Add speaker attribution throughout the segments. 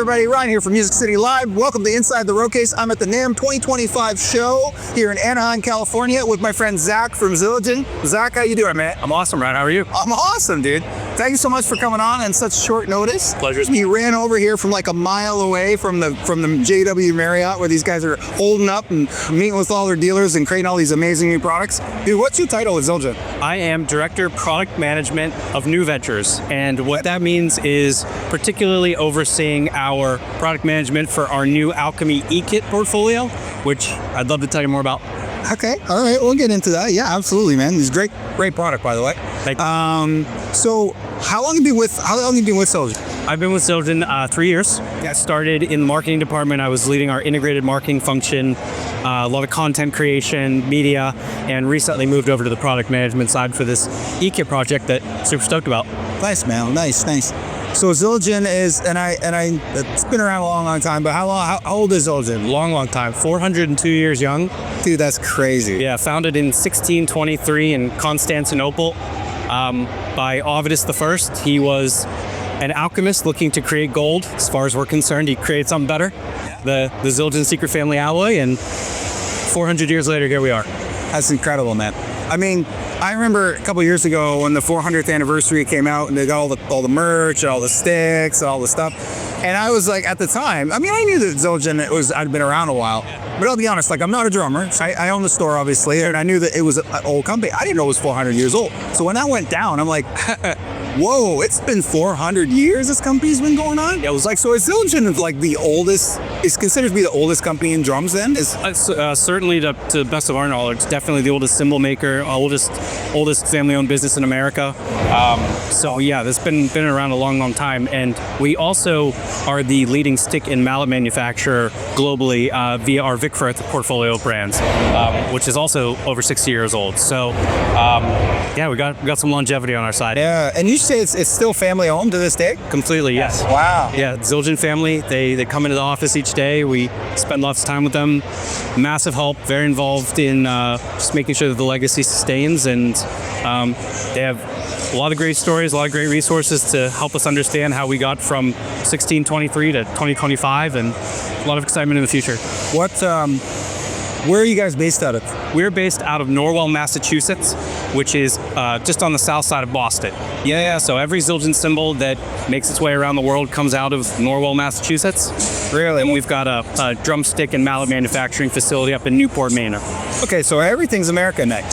Speaker 1: everybody? Ryan here from Music City Live. Welcome to Inside the Roadcase. I'm at the NAMM 2025 show here in Anaheim, California with my friend Zach from Zildjian. Zach, how you doing, man?
Speaker 2: I'm awesome, Ryan. How are you?
Speaker 1: I'm awesome, dude. Thank you so much for coming on in such short notice.
Speaker 2: Pleasure's
Speaker 1: You ran over here from like a mile away from the JW Marriott where these guys are holding up and meeting with all their dealers and creating all these amazing new products. Dude, what's your title with Zildjian?
Speaker 2: I am Director Product Management of New Ventures, and what that means is particularly overseeing our product management for our new Alchemy e-kit portfolio, which I'd love to tell you more about.
Speaker 1: Okay, all right, we'll get into that. Yeah, absolutely, man. It's great product, by the way.
Speaker 2: Thank you.
Speaker 1: So how long have you been with Zildjian?
Speaker 2: I've been with Zildjian 3 years. I started in the marketing department. I was leading our integrated marketing function, a lot of content creation, media, and recently moved over to the product management side for this e-kit project that I'm super stoked about.
Speaker 1: Nice, man. Nice. So Zildjian is, and it's been around a long time, but how old is Zildjian?
Speaker 2: Long time. 402 years young.
Speaker 1: Dude, that's crazy.
Speaker 2: Yeah, founded in 1623 in Constantinople by Ovidus I. He was an alchemist looking to create gold. As far as we're concerned, he created something better, the Zildjian secret family alloy, and 400 years later, here we are.
Speaker 1: That's incredible, man. I mean, I remember a couple years ago when the 400th anniversary came out and they got all the merch and all the sticks and all the stuff. And I was like, at the time, I mean, I knew that Zildjian I'd been around a while, but I'll be honest, like, I'm not a drummer. I own the store, obviously, and I knew that it was an old company. I didn't know it was 400 years old. So when that went down, I'm like, whoa, it's been 400 years this company's been going on? Yeah, it was like, so is Zildjian like the oldest, is considered to be the oldest company in drums then?
Speaker 2: Certainly, to the best of our knowledge, definitely the oldest cymbal maker, oldest family-owned business in America. So yeah, this been around a long time, and we also are the leading stick and mallet manufacturer globally via our Vic Firth portfolio of brands, which is also over 60 years old. So yeah, we got some longevity on our side.
Speaker 1: Yeah, and you say it's still family owned to this day?
Speaker 2: Completely, yes.
Speaker 1: Wow.
Speaker 2: Yeah, Zildjian family, they come into the office each day. We spend lots of time with them. Massive help, very involved in just making sure that the legacy sustains, and they have a lot of great stories, a lot of great resources to help us understand how we got from 1623 to 2025, and a lot of excitement in the future.
Speaker 1: Where are you guys based out of?
Speaker 2: We're based out of Norwell, Massachusetts, which is just on the south side of Boston. Yeah, so every Zildjian cymbal that makes its way around the world comes out of Norwell, Massachusetts.
Speaker 1: Really?
Speaker 2: And we've got a drumstick and mallet manufacturing facility up in Newport, Maine.
Speaker 1: Okay, so everything's American neck.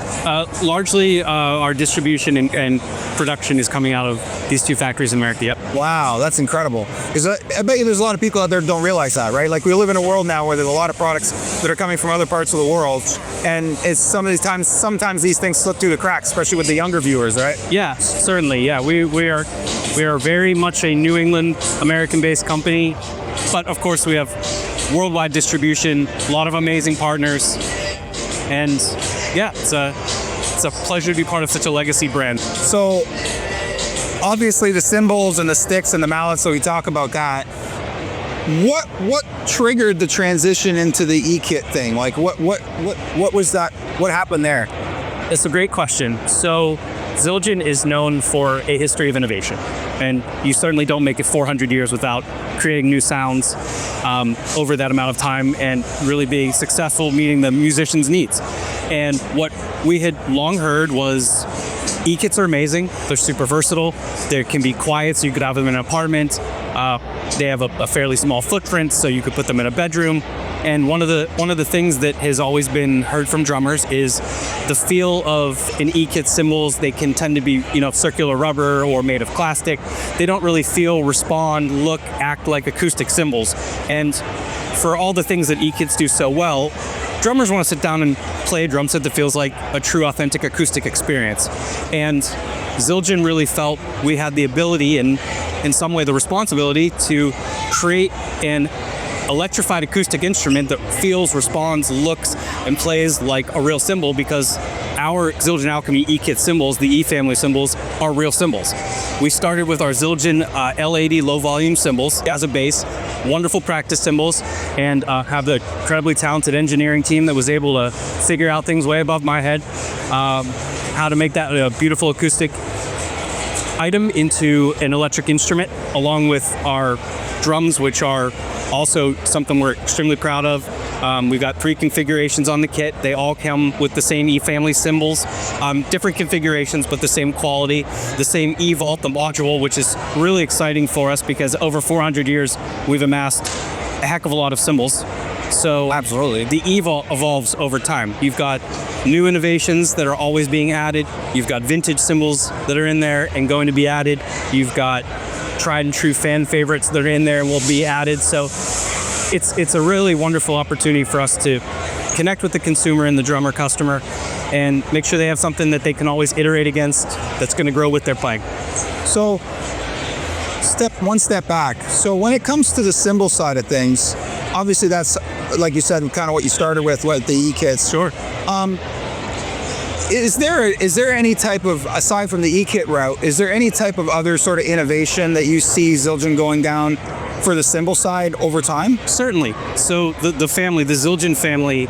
Speaker 2: Largely, our distribution and production is coming out of these two factories in America. Yep.
Speaker 1: Wow, that's incredible. Because I bet you there's a lot of people out there that don't realize that, right? Like, we live in a world now where there's a lot of products that are coming from other parts of the world, and it's sometimes these things slip through the cracks, especially with the younger viewers, right?
Speaker 2: Yeah, certainly. Yeah, we are very much a New England American-based company, but of course we have worldwide distribution, a lot of amazing partners, and yeah, it's a pleasure to be part of such a legacy brand.
Speaker 1: So obviously the cymbals and the sticks and the mallets, so we talk about that. What triggered the transition into the e-kit thing? Like what was that? What happened there?
Speaker 2: It's a great question. So Zildjian is known for a history of innovation, and you certainly don't make it 400 years without creating new sounds over that amount of time and really being successful meeting the musicians' needs. And what we had long heard was e-kits are amazing. They're super versatile. They can be quiet, so you could have them in an apartment. They have a fairly small footprint, so you could put them in a bedroom. And one of the things that has always been heard from drummers is the feel of an e-kit cymbals. They can tend to be, circular rubber or made of plastic. They don't really feel, respond, look, act like acoustic cymbals. And for all the things that e-kits do so well, drummers want to sit down and play a drum set that feels like a true, authentic acoustic experience. And Zildjian really felt we had the ability and, in some way, the responsibility to create an electrified acoustic instrument that feels, responds, looks, and plays like a real cymbal, because our Zildjian Alchemy e-kit cymbals, the E-family cymbals, are real cymbals. We started with our Zildjian L80 low-volume cymbals as a base, wonderful practice cymbals, and have the incredibly talented engineering team that was able to figure out things way above my head, how to make that a beautiful acoustic item into an electric instrument, along with our drums, which are also something we're extremely proud of. We've got 3 configurations on the kit. They all come with the same E-family cymbals, different configurations, but the same quality, the same E-Vault, the module, which is really exciting for us because over 400 years, we've amassed a heck of a lot of cymbals. So
Speaker 1: Absolutely.
Speaker 2: the E-Vault evolves over time. You've got new innovations that are always being added. You've got vintage cymbals that are in there and going to be added. You've got tried and true fan favorites that are in there and will be added. So it's a really wonderful opportunity for us to connect with the consumer and the drummer customer and make sure they have something that they can always iterate against that's going to grow with their playing.
Speaker 1: So, one step back. So when it comes to the cymbal side of things, obviously that's, like you said, kind of what you started with the E-kits.
Speaker 2: Sure.
Speaker 1: Is there any type of, aside from the E-kit route, is there any type of other sort of innovation that you see Zildjian going down for the cymbal side over time?
Speaker 2: Certainly. So the Zildjian family,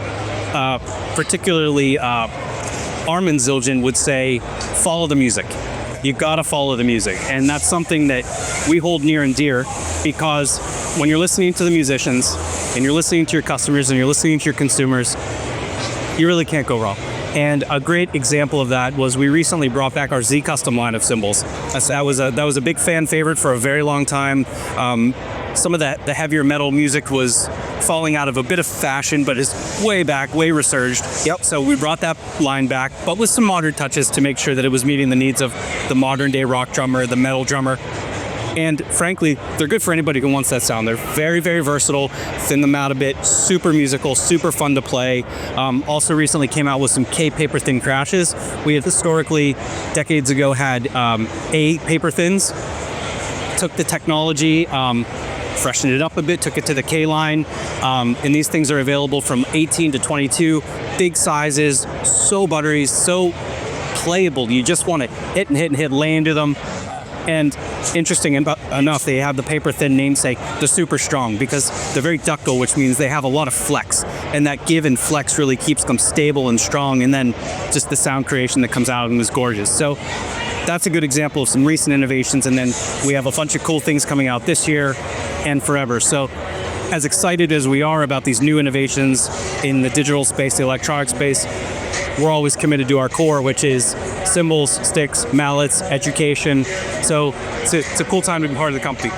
Speaker 2: particularly Armin Zildjian, would say, follow the music. You gotta follow the music. And that's something that we hold near and dear, because when you're listening to the musicians and you're listening to your customers and you're listening to your consumers, you really can't go wrong. And a great example of that was we recently brought back our Z Custom line of cymbals. That was a big fan favorite for a very long time. Some of the heavier metal music was falling out of a bit of fashion, but is way back, way resurged.
Speaker 1: Yep.
Speaker 2: So we brought that line back, but with some modern touches to make sure that it was meeting the needs of the modern day rock drummer, the metal drummer. And frankly, they're good for anybody who wants that sound. They're very, very versatile, thin them out a bit, super musical, super fun to play. Also recently came out with some K paper thin crashes. We have historically, decades ago, had A paper thins. Took the technology, freshened it up a bit, took it to the K line, and these things are available from 18 to 22, big sizes, so buttery, so playable. You just want to hit and hit and hit, lay into them. And interesting enough, they have the paper thin namesake, the super strong, because they're very ductile, which means they have a lot of flex, and that give and flex really keeps them stable and strong, and then just the sound creation that comes out of them is gorgeous. So that's a good example of some recent innovations, and then we have a bunch of cool things coming out this year and forever. So as excited as we are about these new innovations in the digital space, the electronic space, we're always committed to our core, which is cymbals, sticks, mallets, education. So it's a cool time to be part of the company.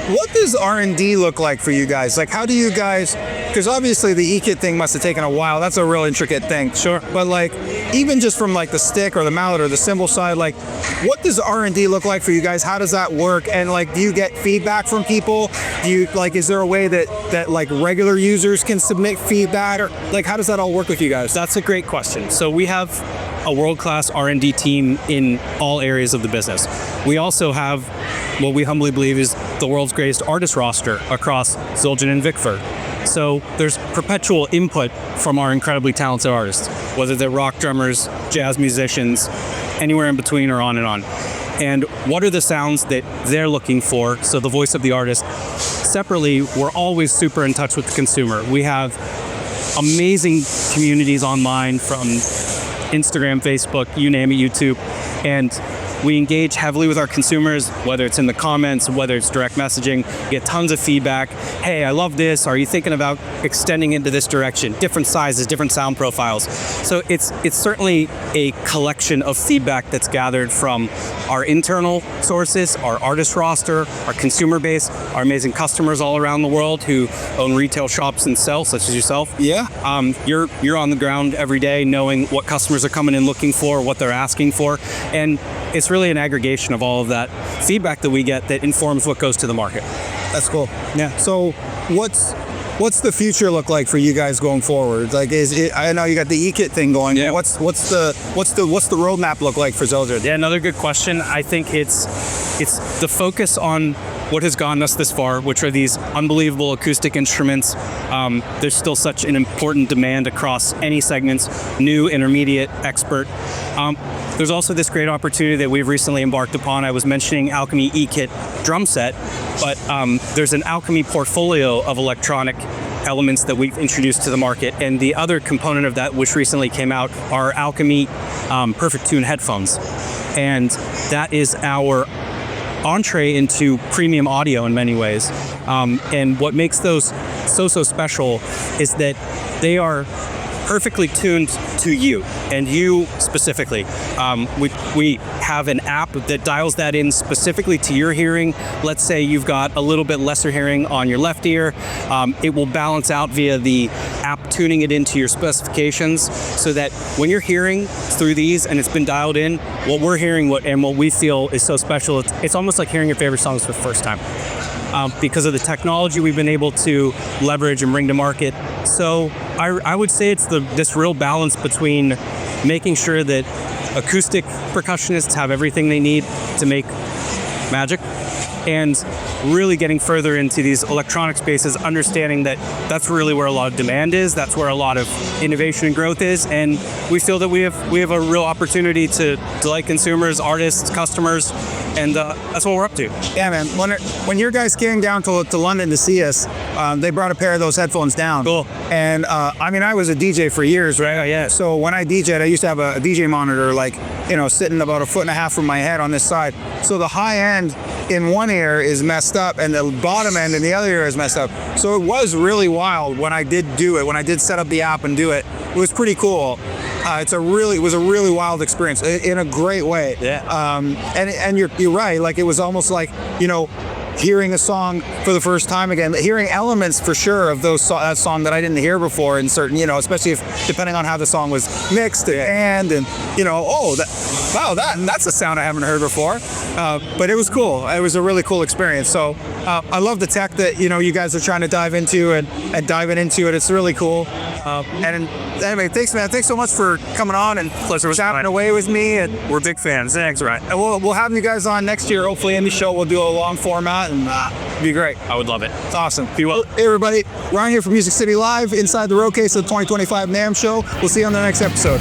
Speaker 1: What does R&D look like for you guys? Like, how do you guys, because obviously the E-kit thing must have taken a while. That's a real intricate thing.
Speaker 2: Sure.
Speaker 1: But like, even just from like the stick or the mallet or the cymbal side, like, what does R&D look like for you guys? How does that work? And like, do you get feedback from people? Do you, like, is there a way that like regular users can submit feedback, or like, how does that all work with you guys?
Speaker 2: That's a great question. So we have a world-class R&D team in all areas of the business. We also have what we humbly believe is the world's greatest artist roster across Zildjian and Vickford. So there's perpetual input from our incredibly talented artists, whether they're rock drummers, jazz musicians, anywhere in between or on and on. And what are the sounds that they're looking for? So the voice of the artist. Separately, we're always super in touch with the consumer. We have amazing communities online from Instagram, Facebook, you name it, YouTube, and we engage heavily with our consumers, whether it's in the comments, whether it's direct messaging, get tons of feedback. Hey, I love this. Are you thinking about extending into this direction? Different sizes, different sound profiles. So it's certainly a collection of feedback that's gathered from our internal sources, our artist roster, our consumer base, our amazing customers all around the world who own retail shops and sell, such as yourself.
Speaker 1: Yeah.
Speaker 2: You're on the ground every day knowing what customers are coming in looking for, what they're asking for, and it's really an aggregation of all of that feedback that we get that informs what goes to the market.
Speaker 1: That's cool.
Speaker 2: Yeah.
Speaker 1: So what's the future look like for you guys going forward? Like, I know you got the E-kit thing going.
Speaker 2: Yeah.
Speaker 1: What's the roadmap look like for Zildjian?
Speaker 2: Yeah, another good question. I think it's the focus on what has gotten us this far, which are these unbelievable acoustic instruments. There's still such an important demand across any segments, new, intermediate, expert. There's also this great opportunity that we've recently embarked upon. I was mentioning Alchemy E-kit drum set, but there's an Alchemy portfolio of electronic elements that we've introduced to the market. And the other component of that, which recently came out, are Alchemy Perfect Tune headphones. And that is our entree into premium audio in many ways. And what makes those so special is that they are perfectly tuned to you and you specifically. We have an app that dials that in specifically to your hearing. Let's say you've got a little bit lesser hearing on your left ear. It will balance out via the app, tuning it into your specifications so that when you're hearing through these and it's been dialed in, what we're hearing and what we feel is so special, it's almost like hearing your favorite songs for the first time. Because of the technology we've been able to leverage and bring to market. So I would say it's this real balance between making sure that acoustic percussionists have everything they need to make magic, and really getting further into these electronic spaces, understanding that that's really where a lot of demand is, that's where a lot of innovation and growth is, and we feel that we have a real opportunity to delight consumers, artists, customers, and that's what we're up to.
Speaker 1: Yeah, man. When your guys came down to London to see us, they brought a pair of those headphones down.
Speaker 2: Cool.
Speaker 1: And I was a DJ for years, right?
Speaker 2: Yeah.
Speaker 1: So when I DJ'd, I used to have a DJ monitor, sitting about 1.5 feet from my head on this side. So the high end in one ear is messed up, and the bottom end in the other ear is messed up. So it was really wild when I did do it. When I did set up the app and do it, it was pretty cool. It was a really wild experience in a great way.
Speaker 2: Yeah.
Speaker 1: And you're right. Like, it was almost like, hearing a song for the first time again, hearing elements for sure of that song that I didn't hear before in certain, especially depending on how the song was mixed and that's a sound I haven't heard before. But it was cool. It was a really cool experience. So I love the tech that, you guys are trying to dive into and diving into it. It's really cool. And anyway, thanks, man. Thanks so much for coming on and chatting away with me. And
Speaker 2: we're big fans. Thanks, right?
Speaker 1: And we'll have you guys on next year. Hopefully in the show, we'll do a long format, and it'd be great.
Speaker 2: I would love it.
Speaker 1: It's awesome.
Speaker 2: Be well.
Speaker 1: Hey, everybody. Ryan here from Music City Live inside the Roadcase of the 2025 NAMM show. We'll see you on the next episode.